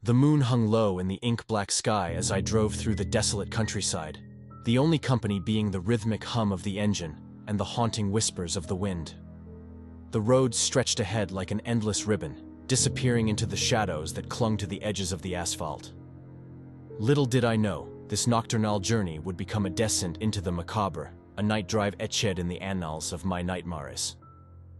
The moon hung low in the ink-black sky as I drove through the desolate countryside, the only company being the rhythmic hum of the engine and the haunting whispers of the wind. The road stretched ahead like an endless ribbon, disappearing into the shadows that clung to the edges of the asphalt. Little did I know, this nocturnal journey would become a descent into the macabre, a night drive etched in the annals of my nightmares.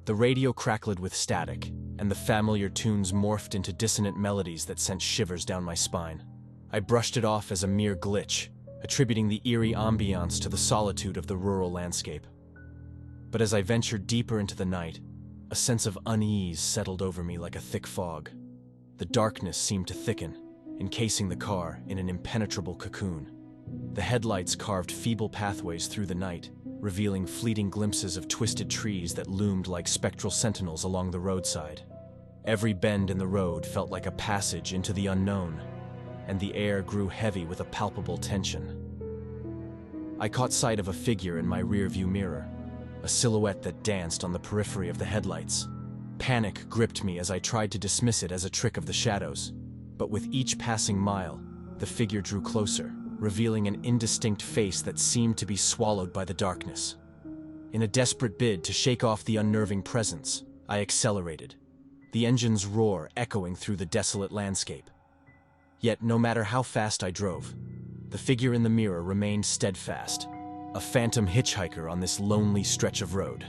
The radio crackled with static, and the familiar tunes morphed into dissonant melodies that sent shivers down my spine. I brushed it off as a mere glitch, attributing the eerie ambiance to the solitude of the rural landscape. But as I ventured deeper into the night, a sense of unease settled over me like a thick fog. The darkness seemed to thicken, encasing the car in an impenetrable cocoon. The headlights carved feeble pathways through the night, revealing fleeting glimpses of twisted trees that loomed like spectral sentinels along the roadside. Every bend in the road felt like a passage into the unknown, and the air grew heavy with a palpable tension. I caught sight of a figure in my rearview mirror, a silhouette that danced on the periphery of the headlights. Panic gripped me as I tried to dismiss it as a trick of the shadows, but with each passing mile, the figure drew closer, revealing an indistinct face that seemed to be swallowed by the darkness. In a desperate bid to shake off the unnerving presence, I accelerated, the engine's roar echoing through the desolate landscape. Yet no matter how fast I drove, the figure in the mirror remained steadfast, a phantom hitchhiker on this lonely stretch of road.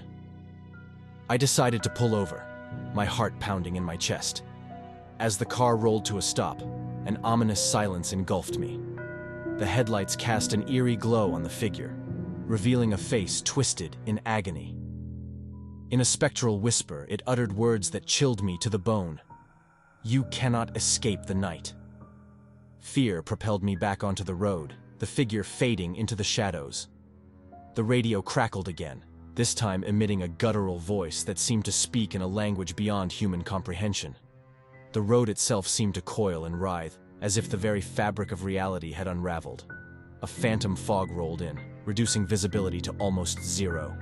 I decided to pull over, my heart pounding in my chest. As the car rolled to a stop, an ominous silence engulfed me. The headlights cast an eerie glow on the figure, revealing a face twisted in agony. In a spectral whisper, it uttered words that chilled me to the bone. "You cannot escape the night." Fear propelled me back onto the road, the figure fading into the shadows. The radio crackled again, this time emitting a guttural voice that seemed to speak in a language beyond human comprehension. The road itself seemed to coil and writhe, as if the very fabric of reality had unraveled. A phantom fog rolled in, reducing visibility to almost zero.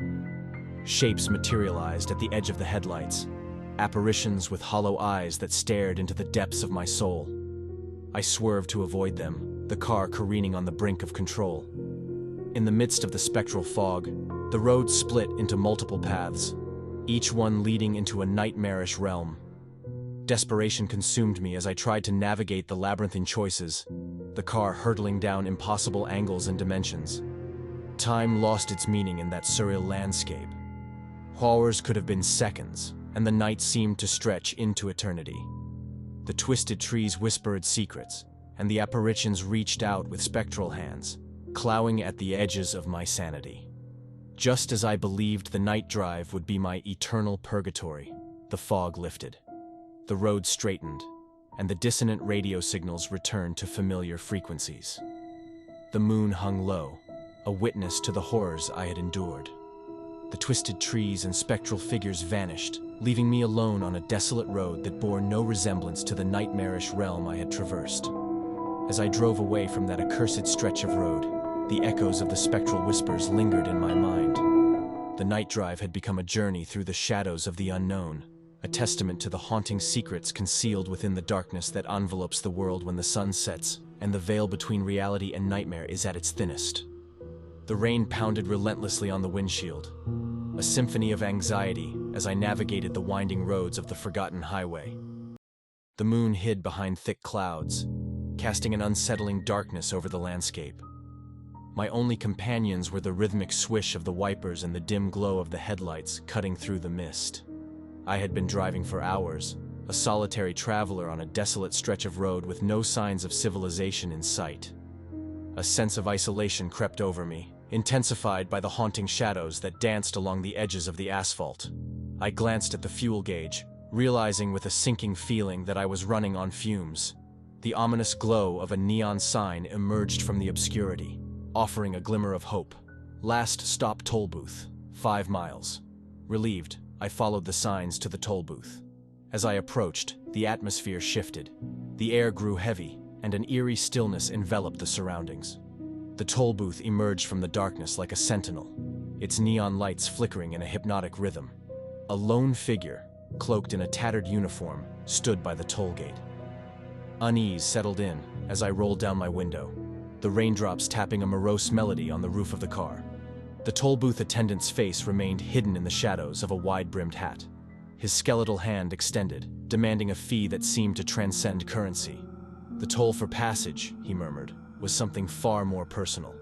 Shapes materialized at the edge of the headlights, apparitions with hollow eyes that stared into the depths of my soul. I swerved to avoid them, the car careening on the brink of control. In the midst of the spectral fog, the road split into multiple paths, each one leading into a nightmarish realm. Desperation consumed me as I tried to navigate the labyrinthine choices, the car hurtling down impossible angles and dimensions. Time lost its meaning in that surreal landscape. Hours could have been seconds, and the night seemed to stretch into eternity. The twisted trees whispered secrets, and the apparitions reached out with spectral hands, clawing at the edges of my sanity. Just as I believed the night drive would be my eternal purgatory, the fog lifted. The road straightened, and the dissonant radio signals returned to familiar frequencies. The moon hung low, a witness to the horrors I had endured. The twisted trees and spectral figures vanished, leaving me alone on a desolate road that bore no resemblance to the nightmarish realm I had traversed. As I drove away from that accursed stretch of road, the echoes of the spectral whispers lingered in my mind. The night drive had become a journey through the shadows of the unknown, a testament to the haunting secrets concealed within the darkness that envelopes the world when the sun sets and the veil between reality and nightmare is at its thinnest. The rain pounded relentlessly on the windshield, a symphony of anxiety as I navigated the winding roads of the forgotten highway. The moon hid behind thick clouds, casting an unsettling darkness over the landscape. My only companions were the rhythmic swish of the wipers and the dim glow of the headlights cutting through the mist. I had been driving for hours, a solitary traveler on a desolate stretch of road with no signs of civilization in sight. A sense of isolation crept over me, intensified by the haunting shadows that danced along the edges of the asphalt. I glanced at the fuel gauge, realizing with a sinking feeling that I was running on fumes. The ominous glow of a neon sign emerged from the obscurity, offering a glimmer of hope. Last stop toll booth, 5 miles. Relieved, I followed the signs to the toll booth. As I approached, the atmosphere shifted. The air grew heavy, and an eerie stillness enveloped the surroundings. The toll booth emerged from the darkness like a sentinel, its neon lights flickering in a hypnotic rhythm. A lone figure, cloaked in a tattered uniform, stood by the toll gate. Unease settled in as I rolled down my window, the raindrops tapping a morose melody on the roof of the car. The toll booth attendant's face remained hidden in the shadows of a wide-brimmed hat, his skeletal hand extended, demanding a fee that seemed to transcend currency. The toll for passage, he murmured, was something far more personal.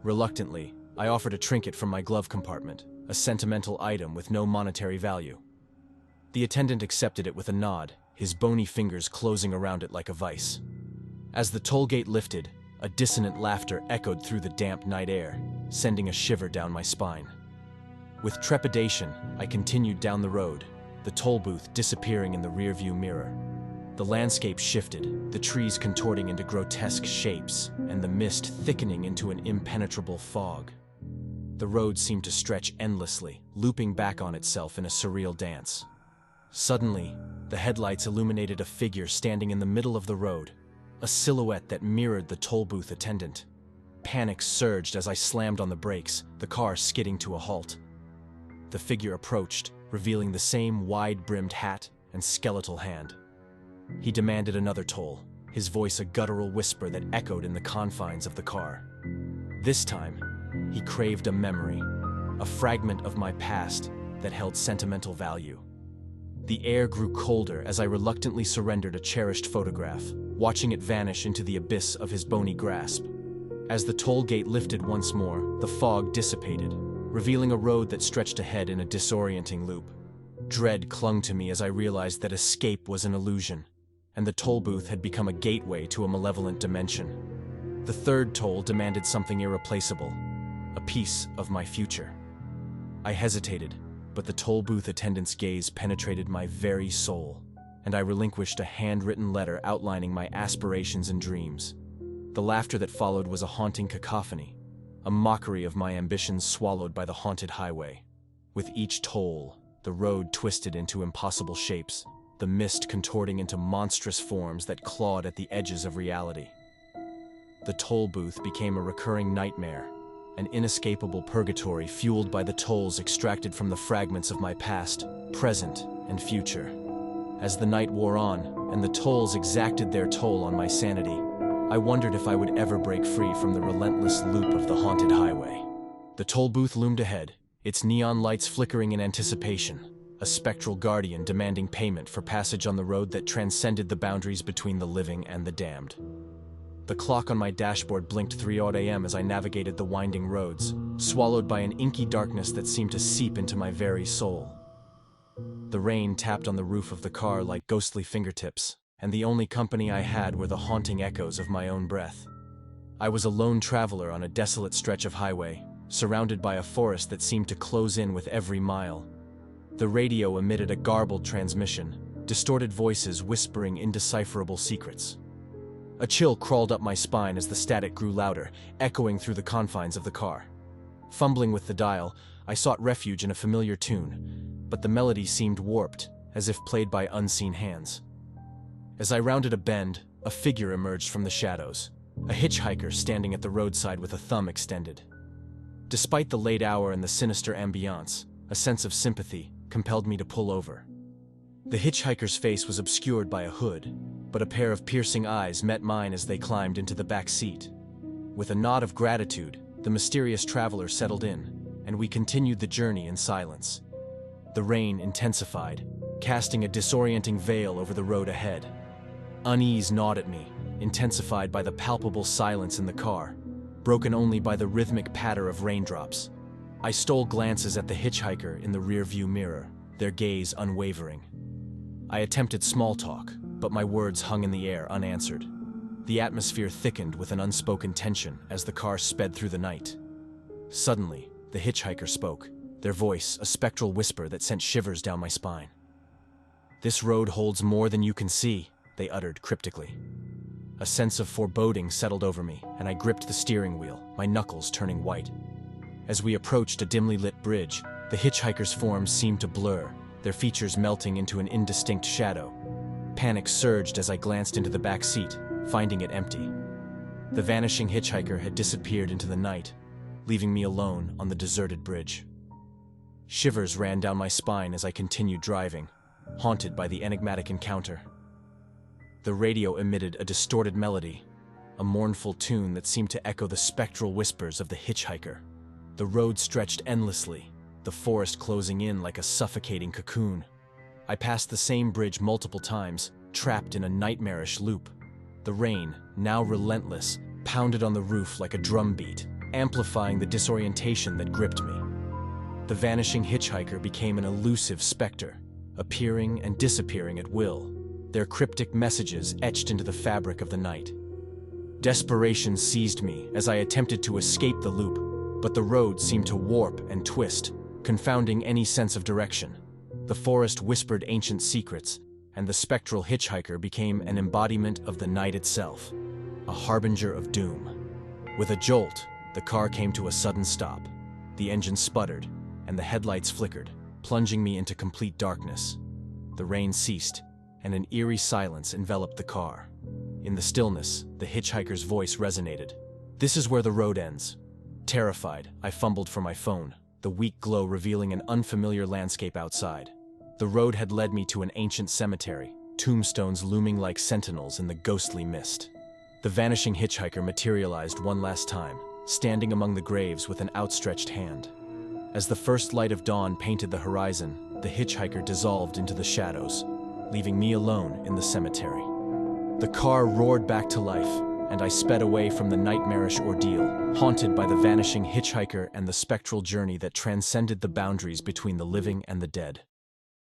Reluctantly, I offered a trinket from my glove compartment, a sentimental item with no monetary value. The attendant accepted it with a nod, his bony fingers closing around it like a vice. As the toll gate lifted, a dissonant laughter echoed through the damp night air, sending a shiver down my spine. With trepidation, I continued down the road, the toll booth disappearing in the rearview mirror. The landscape shifted, the trees contorting into grotesque shapes, and the mist thickening into an impenetrable fog. The road seemed to stretch endlessly, looping back on itself in a surreal dance. Suddenly, the headlights illuminated a figure standing in the middle of the road, a silhouette that mirrored the toll booth attendant. Panic surged as I slammed on the brakes, the car skidding to a halt. The figure approached, revealing the same wide-brimmed hat and skeletal hand. He demanded another toll, his voice a guttural whisper that echoed in the confines of the car. This time, he craved a memory, a fragment of my past that held sentimental value. The air grew colder as I reluctantly surrendered a cherished photograph, watching it vanish into the abyss of his bony grasp. As the toll gate lifted once more, the fog dissipated, revealing a road that stretched ahead in a disorienting loop. Dread clung to me as I realized that escape was an illusion, and the toll booth had become a gateway to a malevolent dimension. The third toll demanded something irreplaceable, a piece of my future. I hesitated, but the toll booth attendant's gaze penetrated my very soul, and I relinquished a handwritten letter outlining my aspirations and dreams. The laughter that followed was a haunting cacophony, a mockery of my ambitions swallowed by the haunted highway. With each toll, the road twisted into impossible shapes, the mist contorting into monstrous forms that clawed at the edges of reality. The toll booth became a recurring nightmare, an inescapable purgatory fueled by the tolls extracted from the fragments of my past, present, and future. As the night wore on, and the tolls exacted their toll on my sanity, I wondered if I would ever break free from the relentless loop of the haunted highway. The toll booth loomed ahead, its neon lights flickering in anticipation, a spectral guardian demanding payment for passage on the road that transcended the boundaries between the living and the damned. The clock on my dashboard blinked 3 a.m. as I navigated the winding roads, swallowed by an inky darkness that seemed to seep into my very soul. The rain tapped on the roof of the car like ghostly fingertips, and the only company I had were the haunting echoes of my own breath. I was a lone traveler on a desolate stretch of highway, surrounded by a forest that seemed to close in with every mile. The radio emitted a garbled transmission, distorted voices whispering indecipherable secrets. A chill crawled up my spine as the static grew louder, echoing through the confines of the car. Fumbling with the dial, I sought refuge in a familiar tune, but the melody seemed warped, as if played by unseen hands. As I rounded a bend, a figure emerged from the shadows, a hitchhiker standing at the roadside with a thumb extended. Despite the late hour and the sinister ambiance, a sense of sympathy compelled me to pull over. The hitchhiker's face was obscured by a hood, but a pair of piercing eyes met mine as they climbed into the back seat. With a nod of gratitude, the mysterious traveler settled in, and we continued the journey in silence. The rain intensified, casting a disorienting veil over the road ahead. Unease gnawed at me, intensified by the palpable silence in the car, broken only by the rhythmic patter of raindrops. I stole glances at the hitchhiker in the rearview mirror, their gaze unwavering. I attempted small talk, but my words hung in the air unanswered. The atmosphere thickened with an unspoken tension as the car sped through the night. Suddenly, the hitchhiker spoke, their voice a spectral whisper that sent shivers down my spine. "This road holds more than you can see," they uttered cryptically. A sense of foreboding settled over me, and I gripped the steering wheel, my knuckles turning white. As we approached a dimly lit bridge, the hitchhiker's form seemed to blur, their features melting into an indistinct shadow. Panic surged as I glanced into the back seat, finding it empty. The vanishing hitchhiker had disappeared into the night, leaving me alone on the deserted bridge. Shivers ran down my spine as I continued driving, haunted by the enigmatic encounter. The radio emitted a distorted melody, a mournful tune that seemed to echo the spectral whispers of the hitchhiker. The road stretched endlessly, the forest closing in like a suffocating cocoon. I passed the same bridge multiple times, trapped in a nightmarish loop. The rain, now relentless, pounded on the roof like a drumbeat, amplifying the disorientation that gripped me. The vanishing hitchhiker became an elusive specter, appearing and disappearing at will, their cryptic messages etched into the fabric of the night. Desperation seized me as I attempted to escape the loop, but the road seemed to warp and twist, confounding any sense of direction. The forest whispered ancient secrets, and the spectral hitchhiker became an embodiment of the night itself, a harbinger of doom. With a jolt, the car came to a sudden stop. The engine sputtered, and the headlights flickered, plunging me into complete darkness. The rain ceased, and an eerie silence enveloped the car. In the stillness, the hitchhiker's voice resonated. "This is where the road ends." Terrified, I fumbled for my phone, the weak glow revealing an unfamiliar landscape outside. The road had led me to an ancient cemetery, tombstones looming like sentinels in the ghostly mist. The vanishing hitchhiker materialized one last time, standing among the graves with an outstretched hand. As the first light of dawn painted the horizon, the hitchhiker dissolved into the shadows, leaving me alone in the cemetery. The car roared back to life, and I sped away from the nightmarish ordeal, haunted by the vanishing hitchhiker and the spectral journey that transcended the boundaries between the living and the dead.